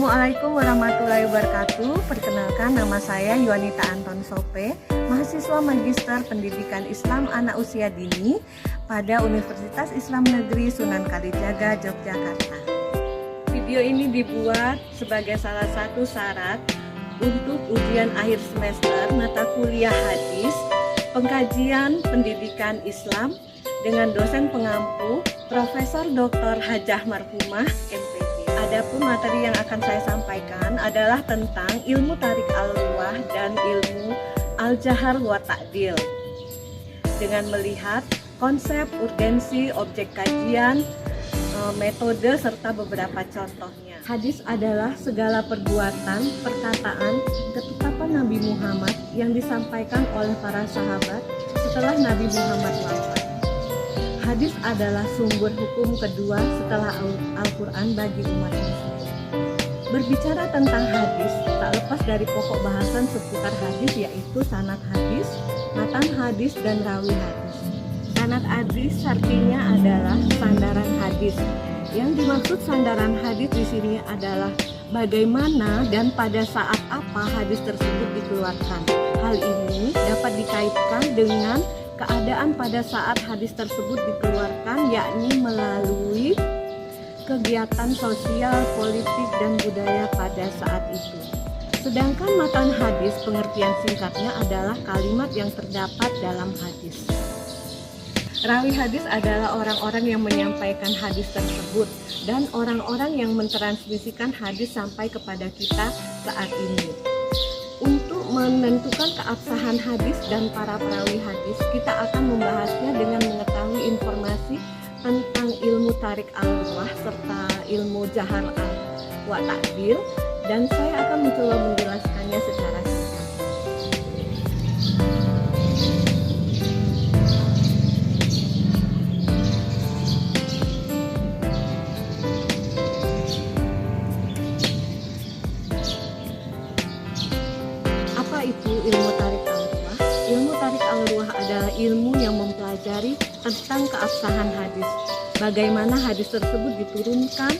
Assalamualaikum warahmatullahi wabarakatuh. Perkenalkan, nama saya Yuanita Anton Sope, mahasiswa Magister Pendidikan Islam Anak Usia Dini pada Universitas Islam Negeri Sunan Kalijaga, Yogyakarta. Video ini dibuat sebagai salah satu syarat untuk ujian akhir semester mata kuliah hadis pengkajian pendidikan Islam dengan dosen pengampu Profesor Dr. Hajah Marhumah MPD. Adapun materi yang akan saya sampaikan adalah tentang ilmu tarik al-ruwah dan ilmu al-jahar wa ta'dil. Dengan melihat konsep, urgensi, objek kajian, metode serta beberapa contohnya. Hadis adalah segala perbuatan, perkataan, ketetapan Nabi Muhammad yang disampaikan oleh para sahabat setelah Nabi Muhammad wafat. Hadis adalah sumber hukum kedua setelah Al-Quran bagi umat Muslim. Berbicara tentang hadis, tak lepas dari pokok bahasan seputar hadis, yaitu sanad hadis, matan hadis, dan rawi hadis. Sanad hadis artinya adalah sandaran hadis. Yang dimaksud sandaran hadis di sini adalah bagaimana dan pada saat apa hadis tersebut dikeluarkan. Hal ini dapat dikaitkan dengan keadaan pada saat hadis tersebut dikeluarkan, yakni melalui kegiatan sosial, politik, dan budaya pada saat itu. Sedangkan matan hadis, pengertian singkatnya adalah kalimat yang terdapat dalam hadis. Rawi hadis adalah orang-orang yang menyampaikan hadis tersebut dan orang-orang yang mentransmisikan hadis sampai kepada kita saat ini. Untuk menentukan keabsahan hadis dan para perawi hadis, kita akan membahasnya dengan mengetahui informasi tentang ilmu tarik al-ruwah serta ilmu jahar wa ta'dil, dan saya akan mencoba menjelaskannya secara singkat. Apa itu ilmu tarik al-ruwah? Ilmu tarik al-ruwah adalah ilmu yang mempelajari tentang keabsahan hadis. Bagaimana hadis tersebut diturunkan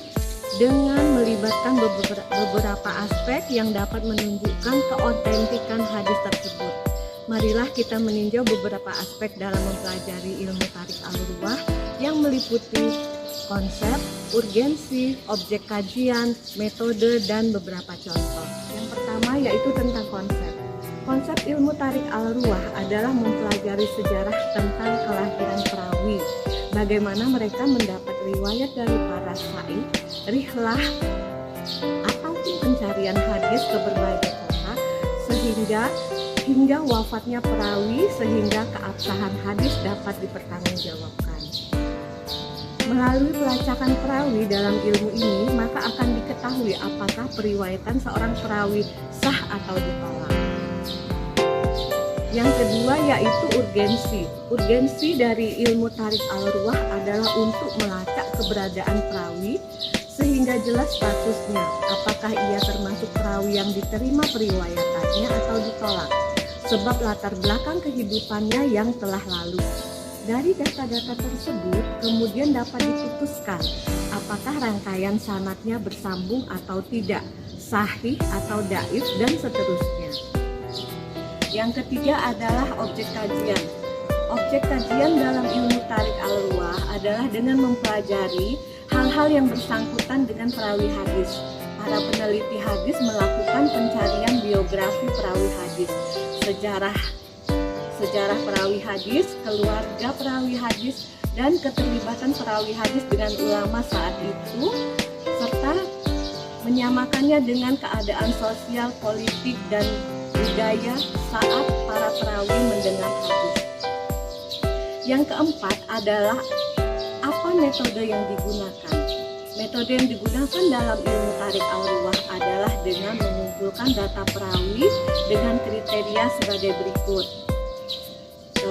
dengan melibatkan beberapa aspek yang dapat menunjukkan keautentikan hadis tersebut. Marilah kita meninjau beberapa aspek dalam mempelajari ilmu tarik al-ruwah yang meliputi konsep, urgensi, objek kajian, metode, dan beberapa contoh. Yang pertama yaitu tentang konsep. Konsep ilmu tarik al-ruwah adalah mempelajari sejarah tentang kelahiran perawi, bagaimana mereka mendapat riwayat dari para syai, rihlah, ataupun pencarian hadis ke berbagai kota, hingga wafatnya perawi, sehingga keabsahan hadis dapat dipertanggungjawabkan. Melalui pelacakan perawi dalam ilmu ini, maka akan diketahui apakah periwayatan seorang perawi sah atau ditolak. Yang kedua yaitu urgensi. Urgensi dari ilmu tarik al-ruwah adalah untuk melacak keberadaan perawi sehingga jelas statusnya, apakah ia termasuk perawi yang diterima periwayatannya atau ditolak, sebab latar belakang kehidupannya yang telah lalu. Dari data-data tersebut kemudian dapat diputuskan apakah rangkaian sanadnya bersambung atau tidak, sahih atau dhaif, dan seterusnya. Yang ketiga adalah objek kajian. Objek kajian dalam ilmu tarik al-ruwah adalah dengan mempelajari hal-hal yang bersangkutan dengan perawi hadis. Para peneliti hadis melakukan pencarian biografi perawi hadis, sejarah perawi hadis, keluarga perawi hadis, dan keterlibatan perawi hadis dengan ulama saat itu, serta menyamakannya dengan keadaan sosial, politik, dan budaya saat para perawi mendengar hadis. Yang keempat adalah apa metode yang digunakan. Metode yang digunakan dalam ilmu tarik al-ruwah adalah dengan mengumpulkan data perawi dengan kriteria sebagai berikut.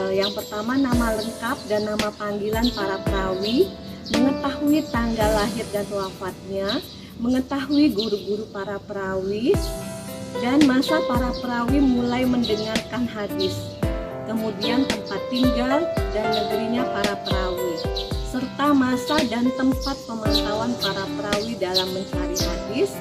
Yang pertama, nama lengkap dan nama panggilan para perawi, mengetahui tanggal lahir dan wafatnya, mengetahui guru-guru para perawi, dan masa para perawi mulai mendengarkan hadis, kemudian tempat tinggal dan negerinya para perawi, serta masa dan tempat pemantauan para perawi dalam mencari hadis,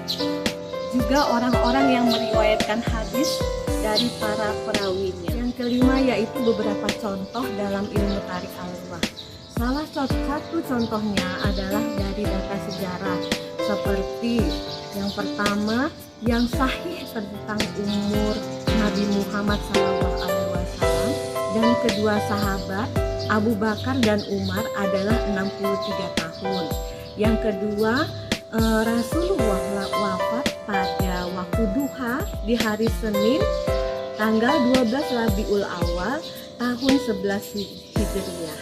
juga orang-orang yang meriwayatkan hadis dari para perawinya. Yang kelima yaitu beberapa contoh dalam ilmu tarik al-ruwah. Salah satu contohnya adalah dari data sejarah, seperti yang pertama yang sahih tentang umur Nabi Muhammad SAW, dan kedua sahabat Abu Bakar dan Umar adalah 63 tahun. Yang kedua, Rasulullah wafat pada waktu duha di hari Senin tanggal 12 Rabiul Awal tahun 11 Hijriah.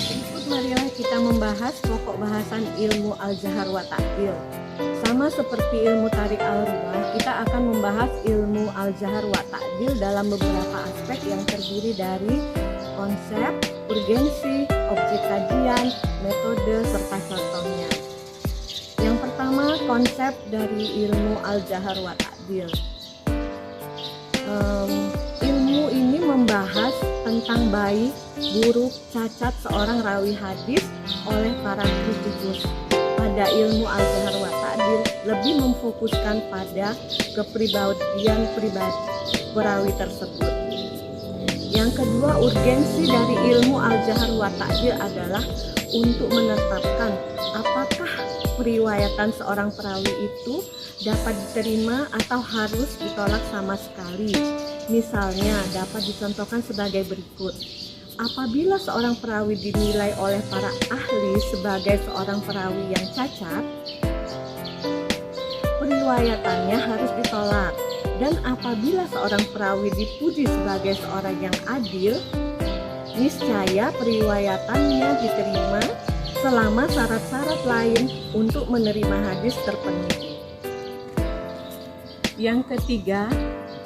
Berikut marilah kita membahas pokok bahasan ilmu al-jahar wa ta'dil. Sama seperti ilmu tarik al-ruwah, kita akan membahas ilmu al-jahar wa ta'dil dalam beberapa aspek yang terdiri dari konsep, urgensi, objek kajian, metode, serta contohnya. Yang pertama, konsep dari ilmu al-jahar wa ta'dil. Ilmu ini membahas tentang baik, buruk, cacat seorang rawi hadis oleh para kritikus. Pada ilmu al-jahar wa ta'dil lebih memfokuskan pada kepribadian pribadi perawi tersebut. Yang kedua, urgensi dari ilmu al-jahar wa ta'dil adalah untuk menetapkan apakah periwayatan seorang perawi itu dapat diterima atau harus ditolak sama sekali. Misalnya dapat dicontohkan sebagai berikut. Apabila seorang perawi dinilai oleh para ahli sebagai seorang perawi yang cacat, periwayatannya harus ditolak. Dan apabila seorang perawi dipuji sebagai seorang yang adil, niscaya periwayatannya diterima selama syarat-syarat lain untuk menerima hadis terpenuhi. Yang ketiga,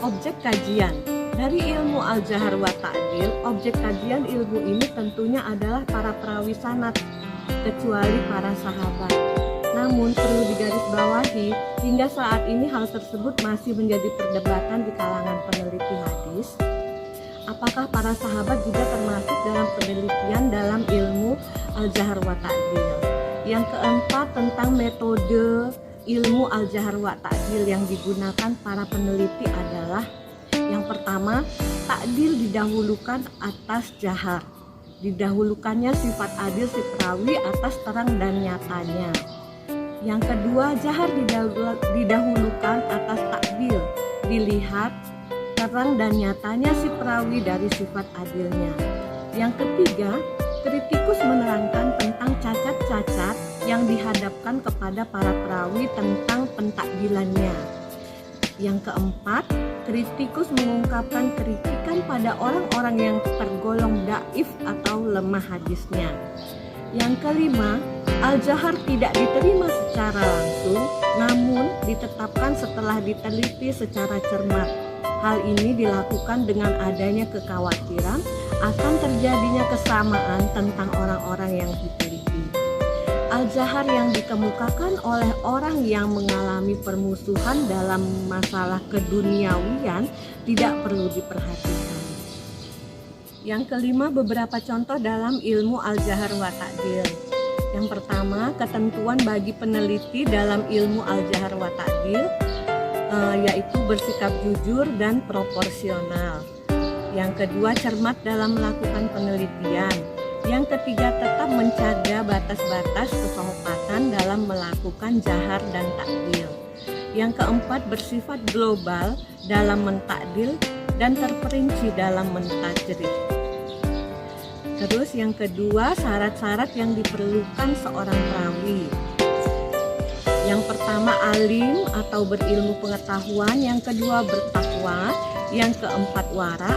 objek kajian. Dari ilmu al-jahar wa ta'dil, objek kajian ilmu ini tentunya adalah para perawi sanad, kecuali para sahabat. Namun perlu digarisbawahi, hingga saat ini hal tersebut masih menjadi perdebatan di kalangan peneliti hadis. Apakah para sahabat juga termasuk dalam penelitian dalam ilmu al-jahar wa ta'dil? Yang keempat, tentang metode ilmu al-jahar wa ta'dil yang digunakan para peneliti adalah: yang pertama, takdil didahulukan atas jahar. Didahulukannya sifat adil si perawi atas terang dan nyatanya. Yang kedua, jahar didahulukan atas takdil. Dilihat terang dan nyatanya si perawi dari sifat adilnya. Yang ketiga, kritikus menerangkan tentang cacat-cacat yang dihadapkan kepada para perawi tentang pentakdilannya. Yang keempat, kritikus mengungkapkan kritikan pada orang-orang yang tergolong dhaif atau lemah hadisnya. Yang kelima, al-jahar tidak diterima secara langsung, namun ditetapkan setelah diteliti secara cermat. Hal ini dilakukan dengan adanya kekhawatiran akan terjadinya kesamaan tentang orang-orang yang diteliti. Al-jahar yang dikemukakan oleh orang yang mengalami permusuhan dalam masalah keduniawian tidak perlu diperhatikan. Yang kelima, beberapa contoh dalam ilmu al-jahar wa ta'dil. Yang pertama, ketentuan bagi peneliti dalam ilmu al-jahar wa ta'dil, yaitu bersikap jujur dan proporsional. Yang kedua, cermat dalam melakukan penelitian. Yang ketiga, tetap menjaga batas-batas kesopanan dalam melakukan jahar dan takdil. Yang keempat, bersifat global dalam mentakdil dan terperinci dalam mentajrih. Terus yang kedua, syarat-syarat yang diperlukan seorang perawi. Yang pertama, alim atau berilmu pengetahuan. Yang kedua, bertakwa. Yang keempat, wara,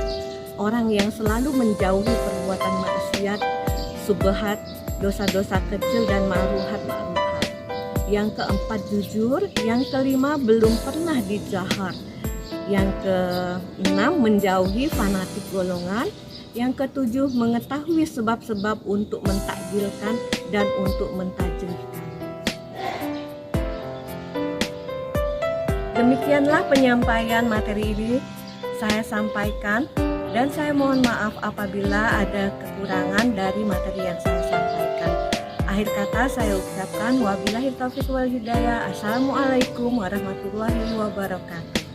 orang yang selalu menjauhi perbuatan maksiat, subhat, dosa-dosa kecil dan ma'ruhat. Yang keempat, jujur. Yang kelima, belum pernah dijahar. Yang keenam, menjauhi fanatik golongan. Yang ketujuh, mengetahui sebab-sebab untuk mentakjilkan dan untuk mentajrihkan. Demikianlah penyampaian materi ini saya sampaikan Dan saya mohon maaf apabila ada kekurangan dari materi yang saya sampaikan. Akhir kata saya ucapkan wabillahi taufiq wal hidayah. Assalamualaikum warahmatullahi wabarakatuh.